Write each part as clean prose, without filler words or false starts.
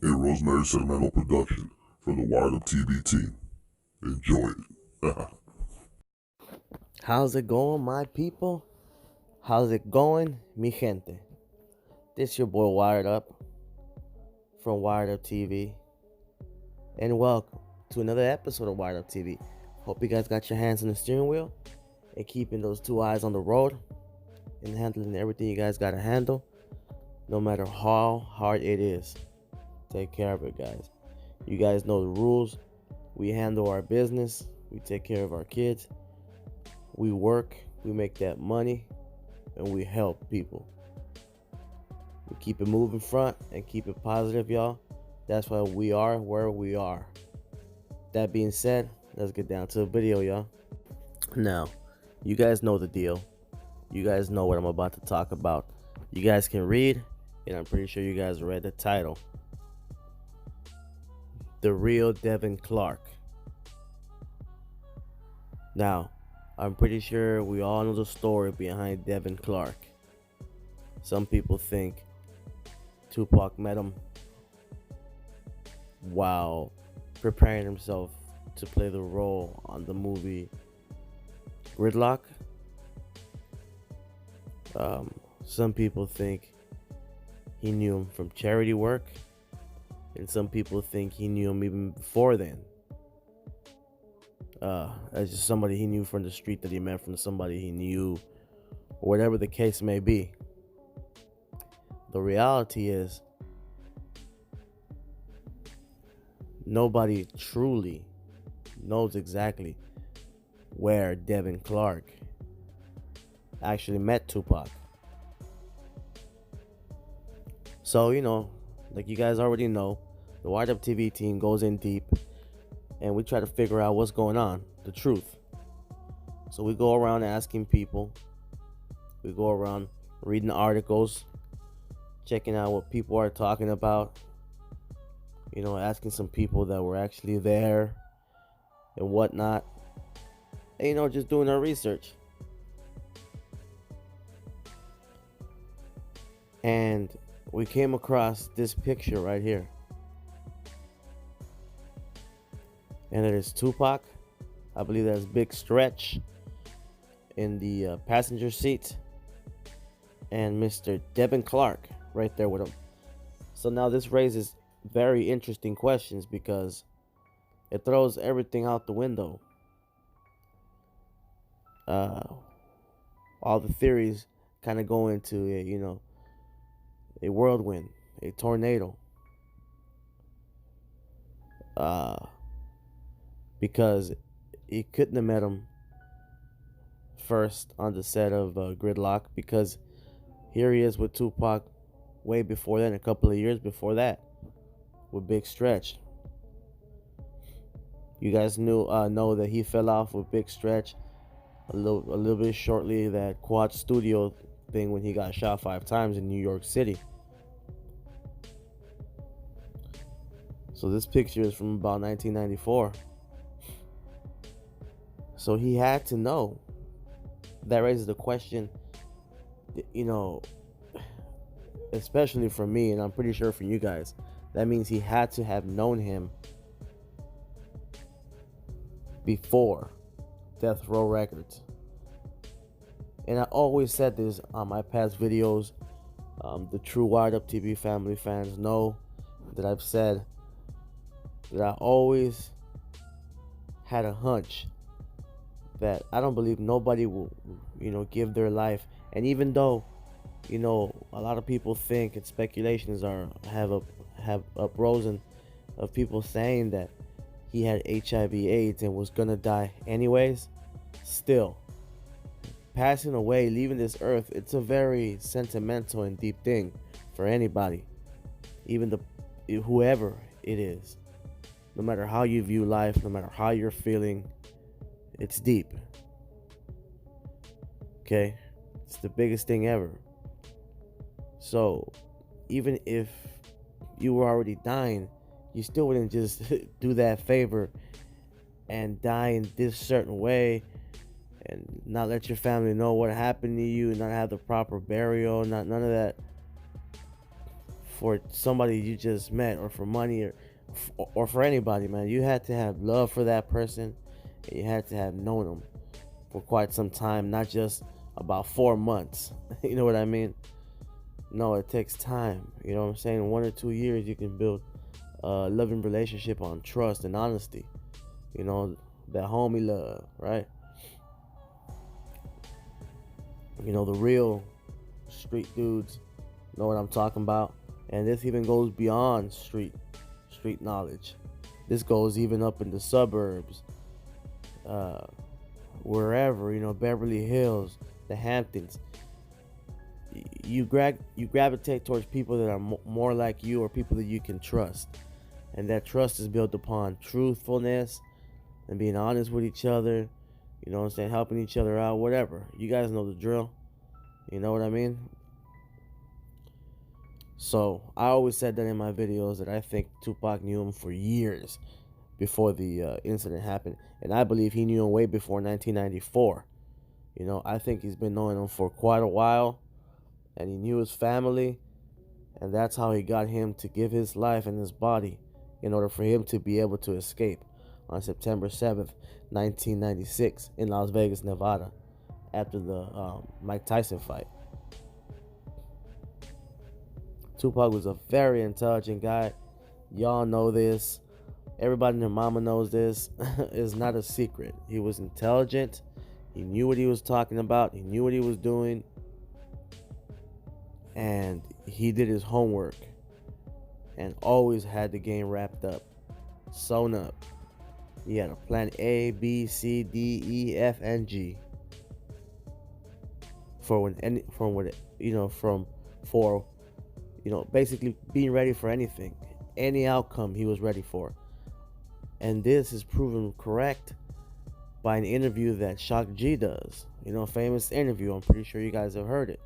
A Rosemary Sentimental production from the Wired Up TV team. Enjoy it. How's it going, my people? How's it going, mi gente? This your boy Wired Up from Wired Up TV, and welcome to another episode of Wired Up TV. Hope you guys got your hands on the steering wheel and keeping those two eyes on the road and handling everything you guys gotta handle, no matter how hard it is. Take care of it, guys. You guys know the rules. We handle our business, we take care of our kids, we work, we make that money, and we help people. We keep it moving front and keep it positive, y'all. That's why we are where we are. That being said, let's get down to the video, y'all. Now, you guys know the deal. You guys know what I'm about to talk about. You guys can read, and I'm pretty sure you guys read the title. The real Devon Clark. Now, I'm pretty sure we all know the story behind Devon Clark. Some people think Tupac met him while preparing himself to play the role on the movie Gridlock. Some people think he knew him from charity work, and some people think he knew him even before then. As just somebody he knew from the street that he met from somebody he knew, or whatever the case may be. The reality is, nobody truly knows exactly where Devon Clark actually met Tupac. So, like you guys already know, the Wired Up TV team goes in deep and we try to figure out what's going on, the truth. So we go around asking people, we go around reading articles, checking out what people are talking about, asking some people that were actually there and whatnot, and, just doing our research. And we came across this picture right here. And it is Tupac. I believe that's Big Stretch in the passenger seat. And Mr. Devon Clark right there with him. So now this raises very interesting questions because it throws everything out the window. All the theories kind of go into a whirlwind, a tornado. Because he couldn't have met him first on the set of Gridlock, because here he is with Tupac way before then, a couple of years before that, with Big Stretch. You guys know that he fell off with Big Stretch a little bit shortly that Quad Studio thing when he got shot 5 times in New York City. So this picture is from about 1994. So he had to know. That raises the question, especially for me, and I'm pretty sure for you guys, that means he had to have known him before Death Row Records. And I always said this on my past videos. The true Wired Up TV family fans know that I've said that I always had a hunch that I don't believe nobody will, give their life. And even though, a lot of people think, and speculations have uprisen of people saying that he had HIV/AIDS and was gonna die anyways, still, passing away, leaving this earth, it's a very sentimental and deep thing for anybody, even whoever it is. No matter how you view life, no matter how you're feeling, it's deep. Okay? It's the biggest thing ever. So, even if you were already dying, you still wouldn't just do that favor and die in this certain way and not let your family know what happened to you, not have the proper burial, none of that for somebody you just met, or for money, or for anybody, man. You had to have love for that person, and you had to have known them for quite some time, not just about 4 months. You know what I mean? No, it takes time. You know what I'm saying? In 1 or 2 years, you can build a loving relationship on trust and honesty. You know, that homie love, right? You know, the real street dudes know what I'm talking about. And this even goes beyond street knowledge. This goes even up in the suburbs, wherever, you know, Beverly Hills, the Hamptons. You gravitate towards people that are more like you, or people that you can trust. And that trust is built upon truthfulness and being honest with each other. You know what I'm saying? Helping each other out, whatever. You guys know the drill. You know what I mean? So, I always said that in my videos, that I think Tupac knew him for years before the incident happened. And I believe he knew him way before 1994. You know, I think he's been knowing him for quite a while. And he knew his family. And that's how he got him to give his life and his body in order for him to be able to escape on September 7th, 1996 in Las Vegas, Nevada, after the Mike Tyson fight. Tupac was a very intelligent guy. Y'all know this. Everybody and their mama knows this. It's not a secret. He was intelligent. He knew what he was talking about. He knew what he was doing. And he did his homework. And always had the game wrapped up. Sewn up. He had a plan A, B, C, D, E, F, and G. For basically being ready for anything. Any outcome he was ready for. And this is proven correct by an interview that Shock G does. You know, a famous interview. I'm pretty sure you guys have heard it.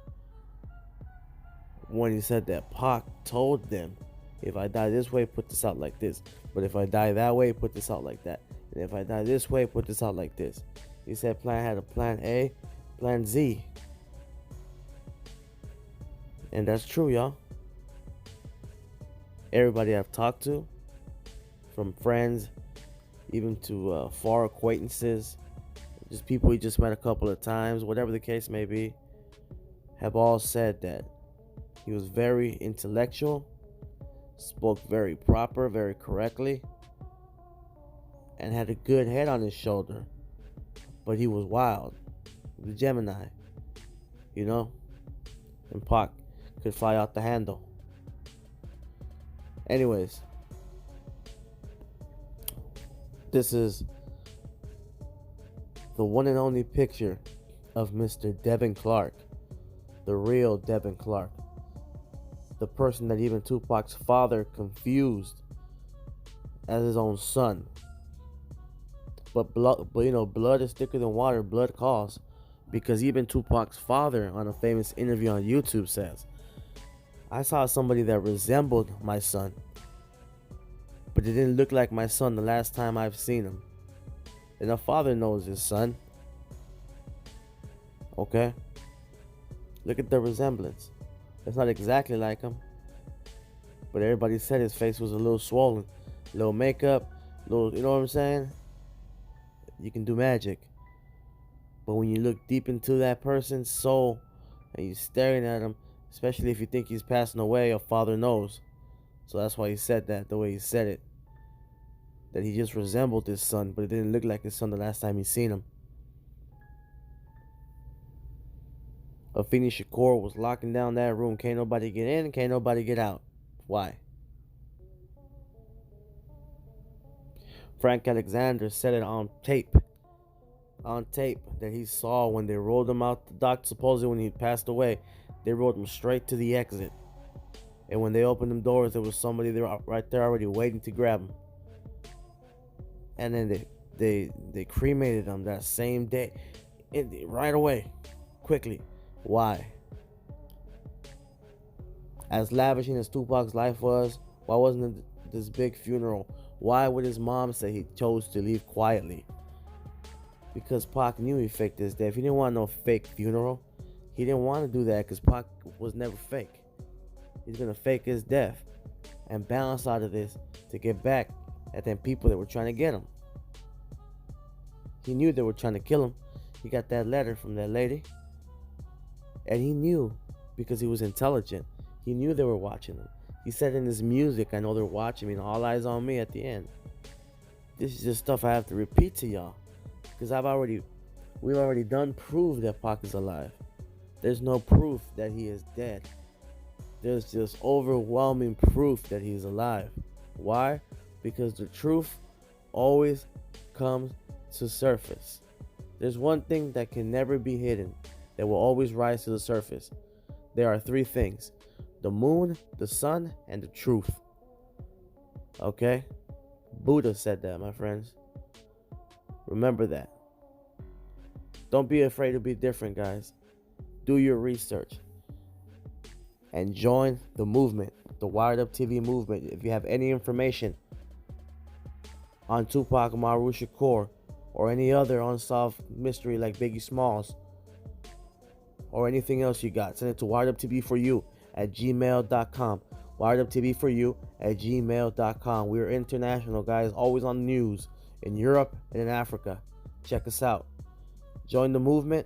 When he said that Pac told them, if I die this way, put this out like this. But if I die that way, put this out like that. And if I die this way, put this out like this. He said Plan had a plan A, plan Z. And that's true, y'all. Everybody I've talked to, from friends, even to far acquaintances, just people he just met a couple of times, whatever the case may be, have all said that he was very intellectual, spoke very proper, very correctly, and had a good head on his shoulder. But he was wild, the Gemini, you know, and Pac could fly out the handle. Anyways, this is the one and only picture of Mr. Devon Clark, the real Devon Clark, the person that even Tupac's father confused as his own son. But blood is thicker than water. Blood calls, because even Tupac's father, on a famous interview on YouTube, says, I saw somebody that resembled my son, but it didn't look like my son the last time I've seen him. And a father knows his son. Okay? Look at the resemblance. It's not exactly like him, but everybody said his face was a little swollen, a little makeup, little, you know what I'm saying? You can do magic. But when you look deep into that person's soul and you're staring at him, especially if you think he's passing away, a father knows. So that's why he said that the way he said it. That he just resembled his son, but it didn't look like his son the last time he seen him. Afeni Shakur was locking down that room. Can't nobody get in, can't nobody get out. Why? Frank Alexander said it on tape. On tape, that he saw when they rolled him out the dock. Supposedly when he passed away, they rolled him straight to the exit. And when they opened them doors, there was somebody there right there already waiting to grab him. And then they cremated him that same day, right away, quickly. Why? As lavishing as Tupac's life was, why wasn't it this big funeral? Why would his mom say he chose to leave quietly? Because Pac knew he faked his death. He didn't want no fake funeral. He didn't want to do that because Pac was never fake. He's gonna fake his death and bounce out of this to get back at them people that were trying to get him. He knew they were trying to kill him. He got that letter from that lady. And he knew, because he was intelligent, he knew they were watching him. He said in his music, I know they're watching me, and all eyes on me at the end. This is just stuff I have to repeat to y'all. Because we've already done prove that Pac is alive. There's no proof that he is dead. There's just overwhelming proof that he's alive. Why? Because the truth always comes to surface. There's one thing that can never be hidden, that will always rise to the surface. There are three things: the moon, the sun, and the truth. Okay? Buddha said that, my friends. Remember that. Don't be afraid to be different, guys. Do your research. And join the movement, the Wired Up TV movement. If you have any information on Tupac Amaru Shakur, or any other unsolved mystery like Biggie Smalls, or anything else you got, send it to wireduptv4you@gmail.com. wireduptv4you@gmail.com. We're international, guys, always on the news in Europe and in Africa. Check us out. Join the movement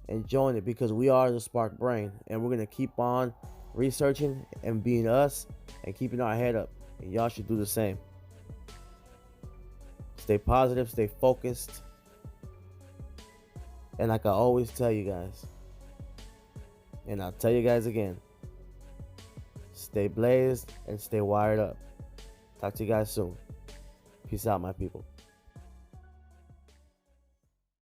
and join it, because we are the Spark Brain, and we're going to keep on researching and being us and keeping our head up, and y'all should do the same. Stay positive, stay focused, and like I always tell you guys, and I'll tell you guys again, stay blazed and stay wired up. Talk to you guys soon. Peace out, my people.